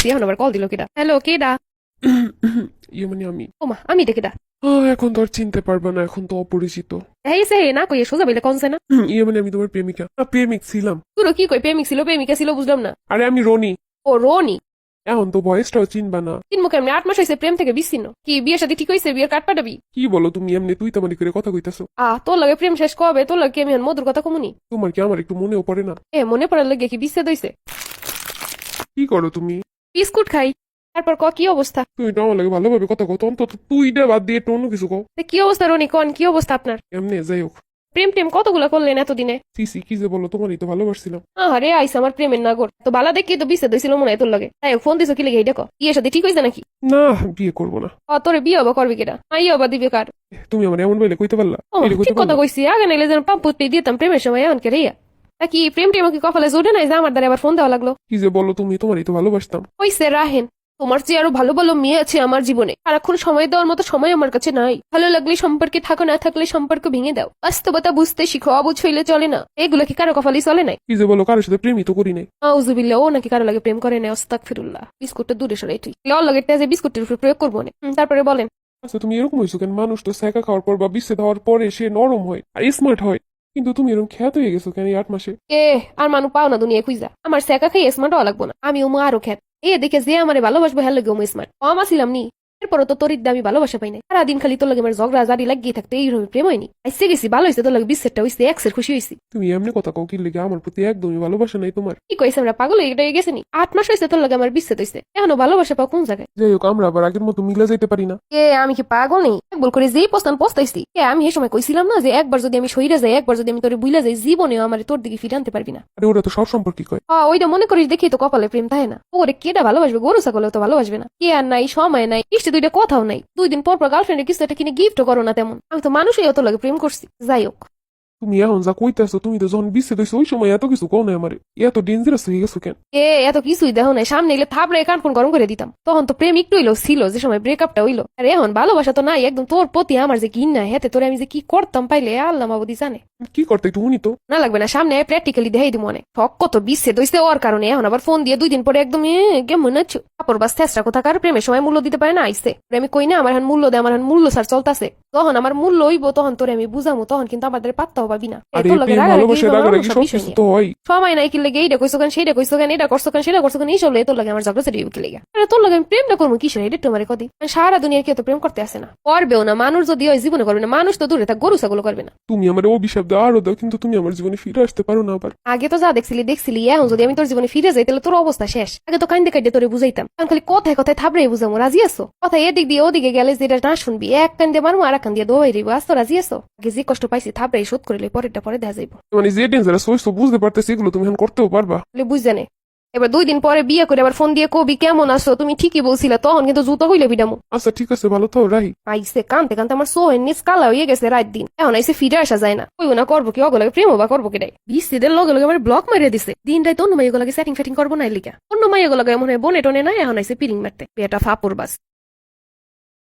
দিছি, এখন আবার কল দিল কেডা? হ্যালো, কেডা? ইয়ে মানে আমি ওমা, আমি এটা কেডা? এখন তো আর চিনতে পারবে না, এখন তো অপরিচিত। এই সে না কইয়ে সোজা বলে কনছে না। ইয়ে মানে আমি তোমার প্রেমিকা প্রেমিক ছিলাম। তোর কি কই প্রেমিক ছিল প্রেমিকা ছিল বুঝলাম না। আরে আমি রনি। ও রনি। এখন তো বয়সটাও চিনবা না। তিন মুখে এমনি 8 মাস হয়েছে প্রেম থেকে বিচ্ছিন্ন। কি বিয়ের সাথে ঠিক হয়েছে? বিয়ের কাট পাঠাবি? কি বলো তুমি? এমনি তুই তেমনি করে কথা কইতাছো। তোর লাগে প্রেম শেষ কবে? তোর লাগে আমি মধুর কথা কমুনি? তোমার কি আমার একটু মনেও পড়ে না? মনে পড়ার লাগে কি বিচ্ছেদ হইছে? কি করো তুমি? বিস্কুট খাই। তারপর কি অবস্থা? তুমি তো আমার লাগে ভালোভাবে কথা কও তো, অন্তত তুই এটা বাদ দিয়ে একটু অন্য কিছু কও। কি অবস্থা রনি? কন কি অবস্থা আপনার? এমনি যাই হোক। প্রেম টেম কতগুলা করলেন এতদিনে? সিসি কি যে বলো, তোমারই তো ভালোবাসছিলাম। আরে আইসা আমার প্রেমের নাগর তো বালা দেখি তো বিচ্ছেদ হয়েছিল মনে হয় তোর লাগে। তাই ফোন দিছো কি লেগে? এটা কো বিয়ের সাথে ঠিক হয়েছে নাকি? না, বিয়ে করবো না। তোরে বিয়ে হবা করবি কেডা? হবা দিবি কার? তুমি আমার এমন বলে কইতে পারলা? ও এটা ঠিক কইতে কথা পারলা? কইছি, আগে নাইলে যেন পাম্পুতে দিতাম প্রেমের সময় এমন করে কি প্রেম টেম কি কপালে জোটে নাই যে আমার দ্বারা আবার ফোন দেওয়া লাগলো? কি যে বলো তুমি, তোমারই তো ভালোবাসতাম। হইছে রাহেন, তোমার চেয়ে আরো ভালো ভালো মেয়ে আছে আমার জীবনে। সারাক্ষণ সময় দেওয়ার মতো সময় আমার কাছে নাই। ভালো লাগলে সম্পর্কে থাকো, না থাকলে সম্পর্ক ভেঙে দাও। বাস্তবতা বুঝতে শিখো, অবুঝ হইলে চলে না। এগুলো কি কারো কপালই চলে নাই? কি যে বলো, কারোর সাথে প্রেমই তো করি নাই। আউজুবিল্লাহ, ও নাকি কারো লাগে প্রেম করে নাই? আস্তাগফিরুল্লাহ। বিস্কুটটা দূরে সরাই তুই লল লাগে যে বিস্কুটের উপর প্রয়োগ করবো না। তারপরে বলেন। আচ্ছা তুমি এরকম হয়েছো কেন? মানুষ তো সেকা খাওয়ার পর বা বিচ্ছেদ হওয়ার পরে সে নরম হয় আর স্মার্ট হয়, কিন্তু তুমি এরকম খ্যাত হয়ে গেছো কেন এই 8 মাসে? আর মানু পাও না দুনিয়া খুঁজা। আমার সেকা খাই স্মার্ট হওয়া লাগবো না, আমি ওমো আরো খ্যাত। দেখে যে আমারে ভালোবাসবো হ্যাঁ লাগে ওমো স্মার্ট। কম আসিলাম নি, এরপরও তো তোর আমি ভালোবাসা পাই নাই। সারাদিন খালি তোর লাগে আমার ঝগড়া জারি লাগিয়ে থাকতে এইভাবে প্রেম হয়নি। আইসে গেছি ভালো হয়েছে, তোর লাগে বিচ্ছেদটা হয়েছে, এক্সের খুশি হয়েছি। তুমি এমনি কথা কও কি লেগে? আমার প্রতি একদমই ভালোবাসা নাই তোমার। কি কইছে আমরা পাগল হয়ে গেছে নি? 8 মাস হয়েছে তোর লাগে আমার বিচ্ছেদ হয়েছে, এখনো ভালোবাসা পাও কোন জায়গায়? যাই হোক, আমরা আবার আগের মতো মিলা যাইতে পারি না। আমি কি পাগল নেই? একবার করে যেই পস্তাইছি। আমি এই সময় কইছিলাম না যে একবার যদি আমি সইরা যাই, একবার যদি আমি তোরে বুইলা যাই, জীবনেও আমার তোর দিকে ফিরে আনতে পারবি না। আরে ওরা তো সব সম্পর্কই কয়। ওইটা মনে করিস দেখি তো কপালে প্রেম থাকে না। ওরে কেটা ভালোবাসবে? গরু ছাগলেও তো ভালোবাসবে না। কে আর নাই, সময় নাই, ইষ্টে দুইটা কথাও নাই। 2 দিন পর গার্লফ্রেন্ডের কিছু একটা কিনে গিফটও করো না তেমন। আমি তো মানুষই অত লাগে প্রেম করছি। যাই হোক, তুমি এখন যা কইতেছো, তুমি তো যখন বিচ্ছেদ হইছো ওই সময় এত কিছু কও না আমারে। এত ডেঞ্জারাস হয়ে গেছো কেন? এত কিছুই দেখো নাই। সামনে এলে থাপড়ে কান ফোন গরম করে দিতাম। তখন তো প্রেম একটু হইলো ছিল যে সময় ব্রেকআপটা হইলো। আর এখন ভালোবাসা তো নাই একদম। তোর প্রতি আমার যে কিন না হেতে তোরে আমি যে কি করতাম পাইলে আল্লাহ মাবুদি জানে। কি করতে একটু শুনি তো। না লাগবে না, সামনে প্র্যাকটিক্যালি দেখাই দিব অনেক। ঠক কত বিচ্ছেদ হইছে ওর কারণে। এখন আবার ফোন দিয়ে 2 দিন পরে একদম কেমন আছো কাপড় বাস চেষ্টা কোথাকার প্রেমের সময় মূল্য দিতে পারে না আইসে। আমি কই না আমার মূল্য দেয়, আমার মূল্য স্যার চলতেছে। তখন আমার মূল্য হইব, তখন তোরে আমি বুঝামু, তখন কিন্তু আমাদের পাত্তাও পাবি না। সময় নাই কি লেগে এইটা কইছো কেন, সেইটা কইছো কেন, এটা করছো কেন, সেটা করছো কেন, এইসব তোর লাগে আমার ঝগড়া কি লেগে? আরে তোর লাগে আমি প্রেমটা করবো কিসের? এটা তোমার কদি সারা দুনিয়ার কেউ তো প্রেম করতে আসে না, করবেও না। মানুষ যদি হয় জীবনে করবে না। মানুষ তো দূরে থাক, গরু ছাগল করবে না। তুমি আমার অভিশাপ দাও আরো দাও, কিন্তু তুমি আমার জীবনে ফিরে আসতে পারো না আবার। আগে তো যা দেখছিলি, এখন যদি আমি তোর জীবনে ফিরে যাই তাহলে তোর অবস্থা শেষ। আগে তো কান্দে কান্দে তোরে বুঝাইতাম, এখন খালি কথায় কথায় থাবড়ে বুঝামো। রাজি আছো? কথা এদিক দিয়ে ওদিকে গেলে যেটা না শুনবি, এক কান দিয়ে মারমো আর এক কান দিয়ে দোয়াই রইব। আজ তো রাজি আছো? আগে যে কষ্ট পাইছি থাবড়ে শোধ করিলে পরেরটা পরে দেখা যাইব। মানে যে ডেঞ্জারাস হইছো বুঝতে পারতেছি, এগুলো তুমি এখন করতেও পারবা। বুঝজানে এবার 2 দিন পরে বিয়ে করে আবার ফোন দিয়ে কবি কেমন আছো, তুমি ঠিকই বলছিলা, তখন কিন্তু জুতো হইলে বিডামো। আচ্ছা ঠিক আছে, ভালো থাও রাহি। আইসে কানতে কানতে আমার সোহের নিজ কালা হয়ে গেছে রাত দিন। এখন আইসে ফিরে আসা যায় না। ওই না করবো কি অগলাগে প্রেম বা করবো কিটাই বিস্তিদের লগে লগে আমার ব্লক মারিয়ে দিছে। দিন রাত অন্য মাইয়া লাগে সেটিং ফেটিং করবো না লিখা। অন্য মাইয়া লাগে মনে হয় বনে টনে নাই, এখন আইসে পিরিং মারতে। বেটা ফাপুর বাস।